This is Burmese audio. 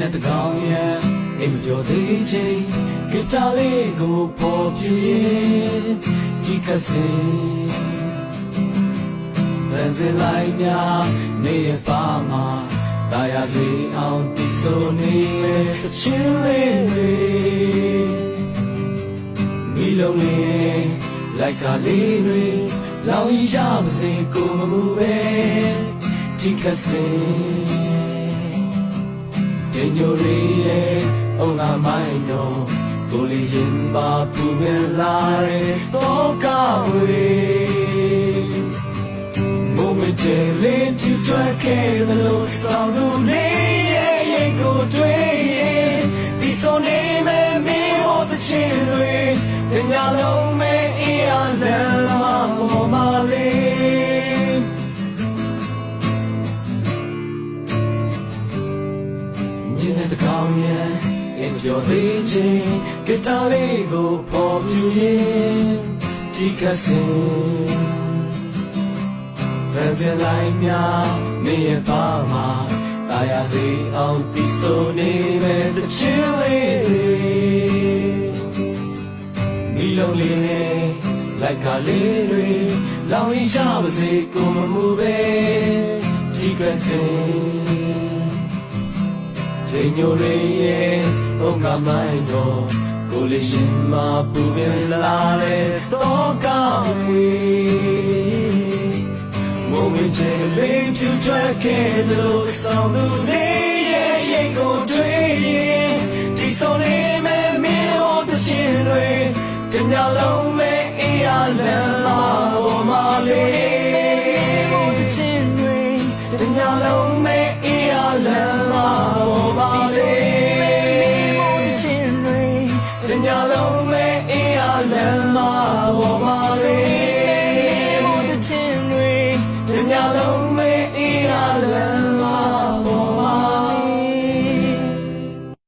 နဲ့တကောင်ရဲ့အိမ်မပြောသေးချင်းဂီတာလေးကိုပေါ်ပြရင်ဒီကစင်ဘယ်စလိုက်များနေရပါမှာတာယာစီအောင်တီဆိုနေလေတချင်းလေးတွေမိလုံးလေးလိုက်ကလေးတွေလောင်ရပါစေကိုမမှုပဲဒီကစင်တင်ညိုလေးရဲ့အုံနာမိုင်းတော့ကိုလေးရင်ပါပူပဲလာတဲ့တော့ကဝေမိုးမကျလေးပြူထွက်ခဲ့တယ်လို့ဆောင်သူလေးရဲ့ရိတ်ကိုတွေ့ရင်ဒီဆိုနေမဲ့မင်းဟောတဲ့ချင်းတွေတင်ရလုံးမဲ့အင်းအလန်လာပေါ်မလေးညနေတကောင်ရဲ့အိမ်ပြောသေးချင်းဂီတာလေးကိုပေါ်ပြရင်ဒီကစင်ဘယ်စလိုက်များနေရပါမှာတာယာစီအောင်တီဆိုနေမဲ့တချင်းလေးတွေမိလုံးလေးနဲ့လိုက်ကလေးတွေလောင်ရပါစေကိုမမှုပဲဒီကစင်ချိန်ညိုရဲရဲ့ဘုံကမိုင်းတော့ကိုလေးရှင်မပူပင်လာလေတော့ကဝေမိုးမချေလေးဖြူထွက်ခဲ့တယ်လို့ဆောင်သူလေးရဲ့ရှိတ်ကိုတွေ့ရင်ဒီဆိုလေးမဲ့မင်းဟောတဲ့ချင်းတွေတညလုံးမဲ့အေးရလန်လာဟောမလေးဟောတဲ့ချင်းတွေတညလုံးမဲ့